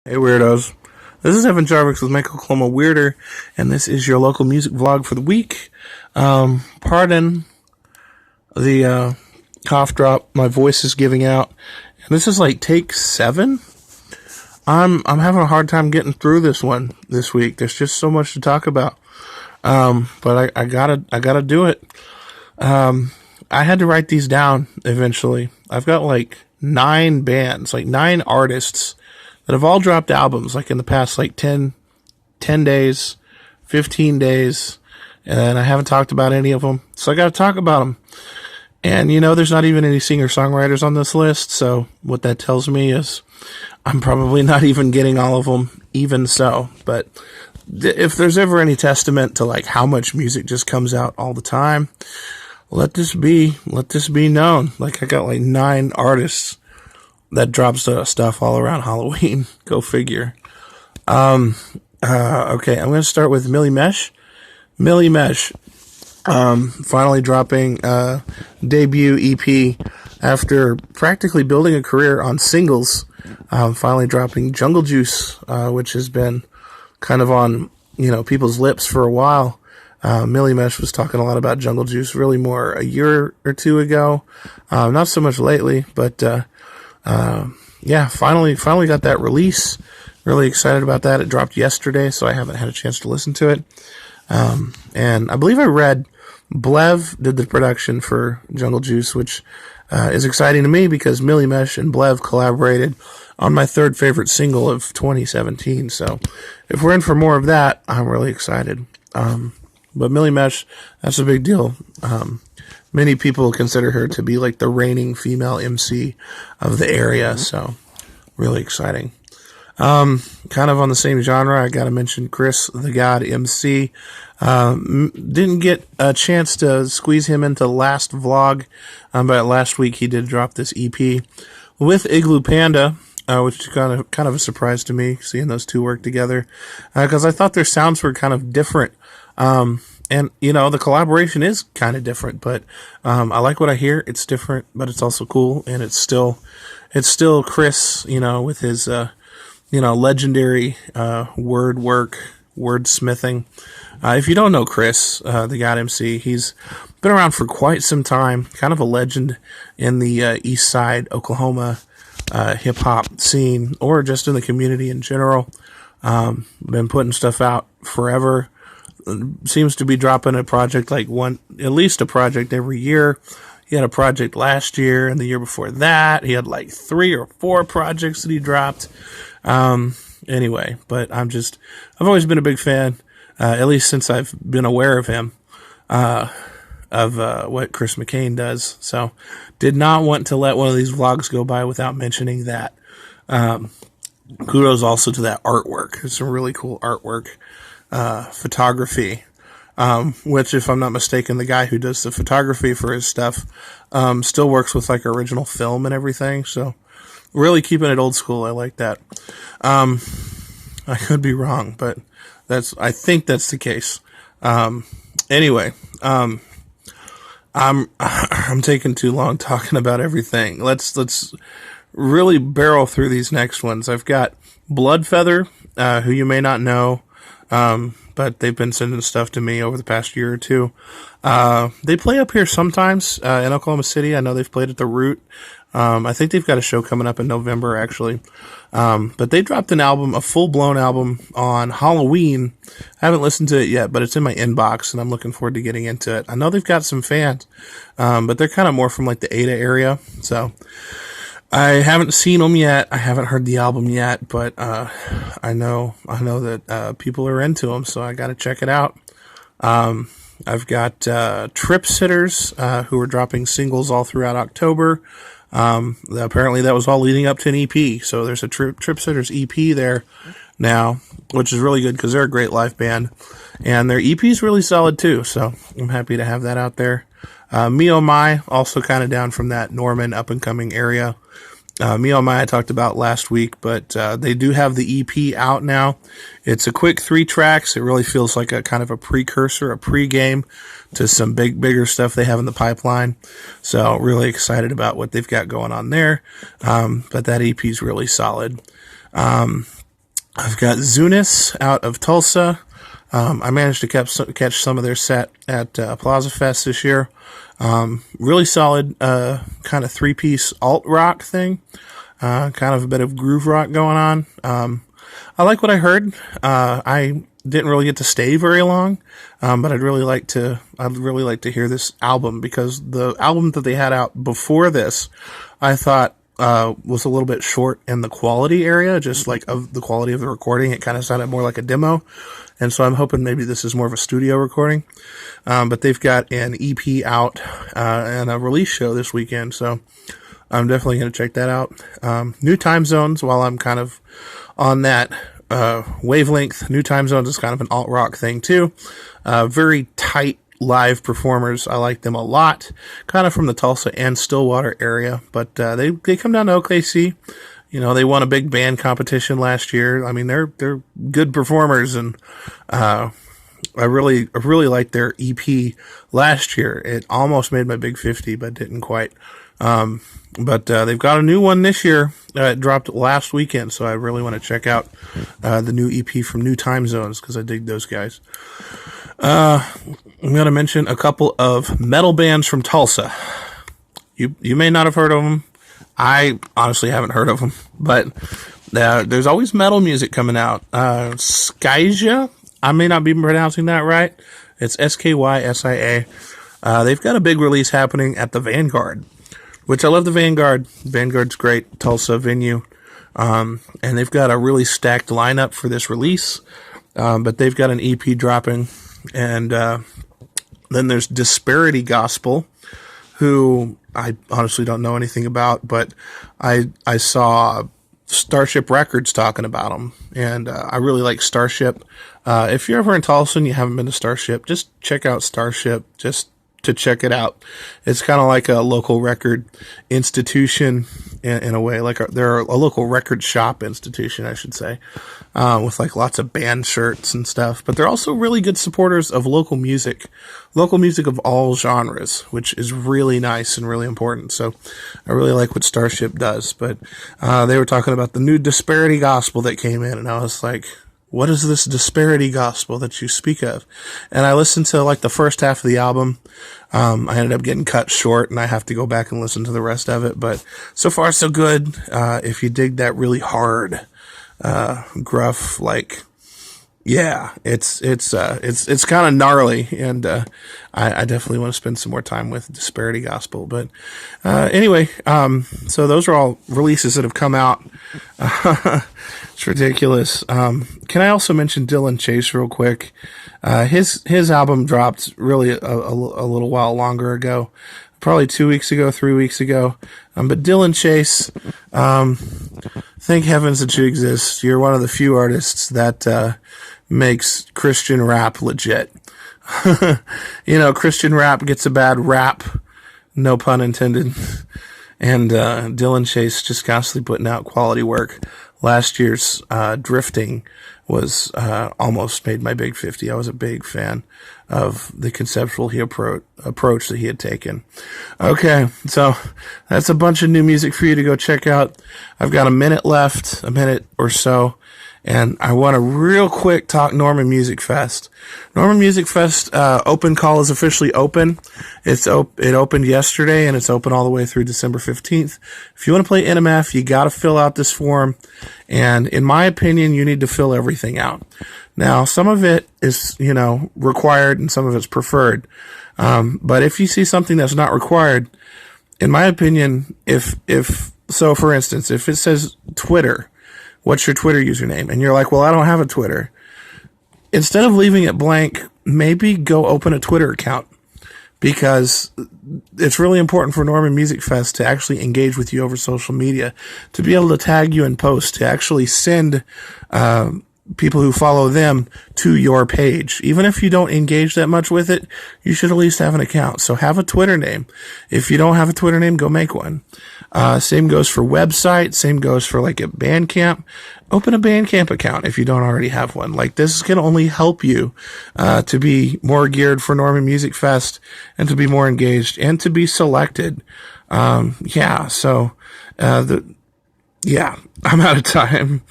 Hey weirdos, this is Evan Jarvix with Make Oklahoma Weirder, and this is your local music vlog for the week. Pardon the cough drop, my voice is giving out. And this is like take 7. I'm having a hard time getting through this one this week. There's just so much to talk about. But I gotta do it. I had to write these down eventually. I've got like 9 bands, like 9 artists that have all dropped albums like in the past like 10 days, 15 days, and I haven't talked about any of them. So I got to talk about them. And you know, there's not even any singer-songwriters on this list, so what that tells me is I'm probably not even getting all of them, even so. But if there's ever any testament to like how much music just comes out all the time, let this be known. Like I got like 9 artists that drops stuff all around Halloween. Go figure. Okay, I'm going to start with Millie Mesh. Millie Mesh, finally dropping debut EP after practically building a career on singles. Finally dropping Jungle Juice, which has been kind of on, people's lips for a while. Millie Mesh was talking a lot about Jungle Juice really more a year or 2 ago. Not so much lately, but, finally got that release. Really excited about that. It dropped yesterday, so I haven't had a chance to listen to it. And I believe I read Blev did the production for Jungle Juice, which is exciting to me because Millie Mesh and Blev collaborated on my 3rd favorite single of 2017. So if we're in for more of that, I'm really excited. But Millie Mesh, that's a big deal. Many people consider her to be like the reigning female MC of the area, so really exciting. Kind of on the same genre, I gotta mention Chris the God MC. Didn't get a chance to squeeze him into the last vlog, but last week he did drop this EP with Igloo Panda, which is kind of a surprise to me, seeing those two work together, because I thought their sounds were kind of different. And, the collaboration is kind of different, but I like what I hear. It's different, but it's also cool, and it's still Chris, with his, legendary wordsmithing. If you don't know Chris, the God MC, he's been around for quite some time, kind of a legend in the East Side Oklahoma hip-hop scene, or just in the community in general. Been putting stuff out forever. Seems to be dropping a project at least a project every year. He had a project last year, and the year before that, he had like 3 or 4 projects that he dropped. Anyway, but I've always been a big fan, at least since I've been aware of him, of what Chris McCain does. So did not want to let one of these vlogs go by without mentioning that. Kudos also to that artwork. It's some really cool artwork. Photography, which, if I'm not mistaken, the guy who does the photography for his stuff, still works with like original film and everything. So really keeping it old school. I like that. I could be wrong, but I think that's the case. Anyway, I'm taking too long talking about everything. Let's really barrel through these next ones. I've got Bloodfeather, who you may not know. But they've been sending stuff to me over the past year or 2. They play up here sometimes, in Oklahoma City. I know they've played at the Root. I think they've got a show coming up in November, actually. But they dropped an album, a full-blown album on Halloween. I haven't listened to it yet, but it's in my inbox, and I'm looking forward to getting into it. I know they've got some fans, but they're kind of more from like the Ada area, so I haven't seen them yet. I haven't heard the album yet, but I know that people are into them, so I got to check it out. I've got Trip Sitters, who are dropping singles all throughout October. Apparently that was all leading up to an EP, so there's a Trip Sitters EP there now, which is really good because they're a great live band, and their EP is really solid too, so I'm happy to have that out there. Me Oh My, also kind of down from that Norman up-and-coming area. Me Oh My I talked about last week, but they do have the EP out now. It's a quick 3 tracks. It really feels like a kind of a precursor, a pregame to some bigger stuff they have in the pipeline. So really excited about what they've got going on there. But that EP is really solid. I've got Souness out of Tulsa. I managed to catch some of their set at Plaza Fest this year. Really solid, kind of three-piece alt rock thing. Kind of a bit of groove rock going on. I like what I heard. I didn't really get to stay very long, but I'd really like to hear this album, because the album that they had out before this, I thought, was a little bit short in the quality area, just like of the quality of the recording. It kind of sounded more like a demo. And so I'm hoping maybe this is more of a studio recording. But they've got an EP out, and a release show this weekend. So I'm definitely going to check that out. New Time Zones, while I'm kind of on that, wavelength, New Time Zones is kind of an alt rock thing too. Very tight live performers. I like them a lot. Kind of from the Tulsa and Stillwater area, but, they come down to OKC. You know, they won a big band competition last year. I mean, they're good performers, and I really liked their EP last year. It almost made my big 50, but didn't quite. But they've got a new one this year. It dropped last weekend, so I really want to check out the new EP from New Time Zones, because I dig those guys. I'm going to mention a couple of metal bands from Tulsa. You may not have heard of them. I honestly haven't heard of them, but there's always metal music coming out. Skysia, I may not be pronouncing that right. It's SkYsia. They've got a big release happening at the Vanguard, which I love the Vanguard. Vanguard's great, Tulsa venue. And they've got a really stacked lineup for this release. But they've got an EP dropping. And then there's Disparity Gospel, who I honestly don't know anything about, but I saw Starship Records talking about them, and I really like Starship. If you're ever in Tulsa and you haven't been to Starship, just check out Starship, just to check it out. It's kind of like a local record institution in a way, like they're a local record shop institution, I should say, with like lots of band shirts and stuff. But they're also really good supporters of local music of all genres, which is really nice and really important. So I really like what Starship does. But they were talking about the new Disparity Gospel that came in, and I was like, what is this Disparity Gospel that you speak of? And I listened to like the first half of the album. I ended up getting cut short, and I have to go back and listen to the rest of it. But so far, so good. If you dig that really hard, gruff, like, yeah, it's kind of gnarly, and I definitely want to spend some more time with Disparity Gospel. But anyway, so those are all releases that have come out. It's ridiculous. Can I also mention Dillon Chase real quick? His album dropped really a little while longer ago, probably 2 weeks ago, 3 weeks ago. But Dillon Chase, thank heavens that you exist. You're one of the few artists that makes Christian rap legit. You know, Christian rap gets a bad rap, no pun intended. And Dillon Chase just constantly putting out quality work. Last year's Drifting was almost made my big 50. I was a big fan of the conceptual approach that he had taken. Okay, so that's a bunch of new music for you to go check out. I've got a minute left, a minute or so. And I want to real quick talk Norman Music Fest. Norman Music Fest open call is officially open. It opened yesterday, and it's open all the way through December 15th. If you want to play NMF, you got to fill out this form. And in my opinion, you need to fill everything out. Now, some of it is, required, and some of it's preferred. But if you see something that's not required, in my opinion, so for instance, if it says Twitter, what's your Twitter username? And you're like, well, I don't have a Twitter. Instead of leaving it blank, maybe go open a Twitter account, because it's really important for Norman Music Fest to actually engage with you over social media, to be able to tag you in posts, to actually send people who follow them to your page. Even if you don't engage that much with it, you should at least have an account. So have a Twitter name. If you don't have a Twitter name, go make one. Same goes for website. Same goes for like a Bandcamp. Open a Bandcamp account if you don't already have one. Like, this can only help you to be more geared for Norman Music Fest, and to be more engaged, and to be selected. I'm out of time.